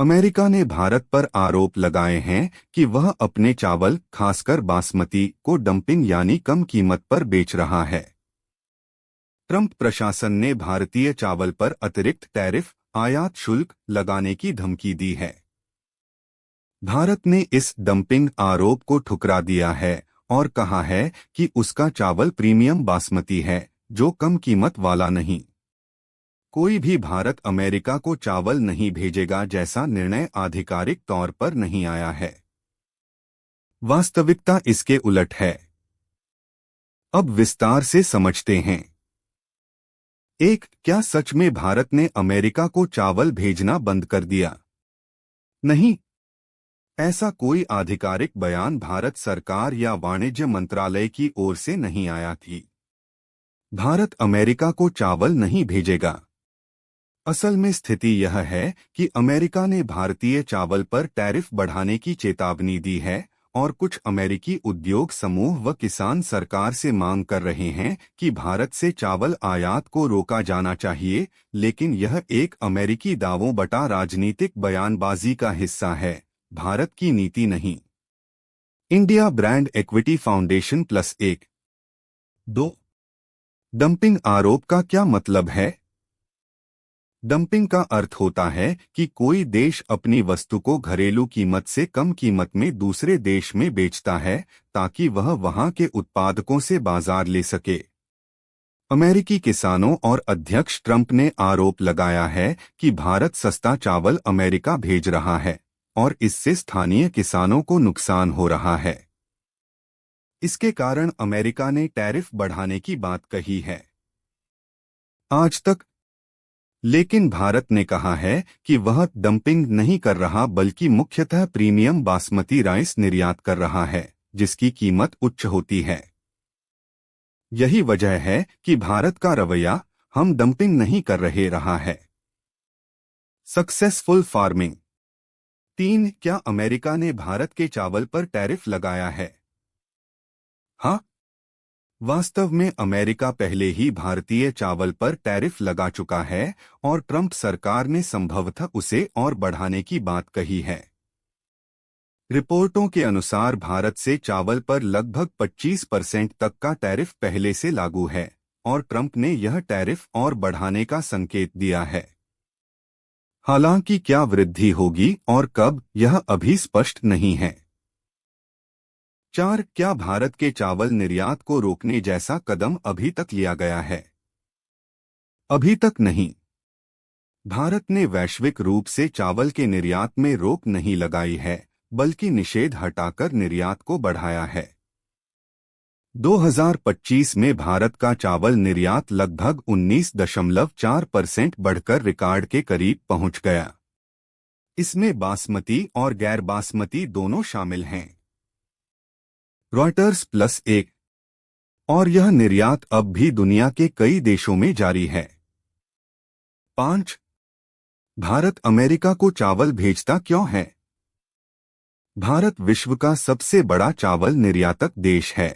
America ने भारत पर आरोप लगाए हैं कि वह अपने चावल, खासकर बासमती, को डंपिंग यानी कम कीमत पर बेच रहा है। ट्रंप प्रशासन ने भारतीय चावल पर अतिरिक्त टैरिफ, आयात शुल्क लगाने की धमकी दी है। भारत ने इस डंपिंग आरोप को ठुकरा दिया है और कहा है कि उसका चावल प्रीमियम बासमती है, जो कम कीमत वाला नहीं। कोई भी भारत अमेरिका को चावल नहीं भेजेगा जैसा निर्णय आधिकारिक तौर पर नहीं आया है। वास्तविकता इसके उलट है। अब विस्तार से समझते हैं। 1. क्या सच में भारत ने अमेरिका को चावल भेजना बंद कर दिया? नहीं, ऐसा कोई आधिकारिक बयान भारत सरकार या वाणिज्य मंत्रालय की ओर से नहीं आया थी। भारत अमेरिका को चावल नहीं भेजेगा। असल में स्थिति यह है कि अमेरिका ने भारतीय चावल पर टैरिफ बढ़ाने की चेतावनी दी है और कुछ अमेरिकी उद्योग समूह व किसान सरकार से मांग कर रहे हैं कि भारत से चावल आयात को रोका जाना चाहिए, लेकिन यह एक अमेरिकी दावों बटा राजनीतिक बयानबाजी का हिस्सा है, भारत की नीति नहीं। India brand equity foundation +1। 2. Dumping आरोप का क्या मतलब है? डंपिंग का अर्थ होता है कि कोई देश अपनी वस्तु को घरेलू कीमत से कम कीमत में दूसरे देश में बेचता है ताकि वह वहां के उत्पादकों से बाजार ले सके। अमेरिकी किसानों और अध्यक्ष ट्रंप ने आरोप लगाया है कि भारत सस्ता चावल अमेरिका भेज रहा है और इससे स्थानीय किसानों को नुकसान हो रहा है। इसके कारण अमेरिका ने टैरिफ बढ़ाने की बात कही है आज तक, लेकिन भारत ने कहा है कि वह डंपिंग नहीं कर रहा बल्कि मुख्यतः प्रीमियम बासमती राइस निर्यात कर रहा है, जिसकी कीमत उच्च होती है। यही वजह है कि भारत का रवैया हम डंपिंग नहीं कर रहे रहा है। Successful farming. 3. क्या अमेरिका ने भारत के चावल पर टैरिफ लगाया है? हाँ, वास्तव में अमेरिका पहले ही भारतीय चावल पर टैरिफ लगा चुका है और ट्रंप सरकार ने संभवतः उसे और बढ़ाने की बात कही है। रिपोर्टों के अनुसार भारत से चावल पर लगभग 25% तक का टैरिफ पहले से लागू है और ट्रंप ने यह टैरिफ और बढ़ाने का संकेत दिया है। हालांकि क्या वृद्धि होगी और कब, यह अभी स्पष्ट नहीं है। 4. क्या भारत के चावल निर्यात को रोकने जैसा कदम अभी तक लिया गया है? अभी तक नहीं। भारत ने वैश्विक रूप से चावल के निर्यात में रोक नहीं लगाई है, बल्कि निषेध हटाकर निर्यात को बढ़ाया है। 2025 में भारत का चावल निर्यात लगभग 19.4% बढ़कर रिकॉर्ड के करीब पहुंच गया। इसमें बासमती और गैर बासमती दोनों शामिल हैं। रॉयटर्स +1। और यह निर्यात अब भी दुनिया के कई देशों में जारी है। 5. भारत अमेरिका को चावल भेजता क्यों है? भारत विश्व का सबसे बड़ा चावल निर्यातक देश है।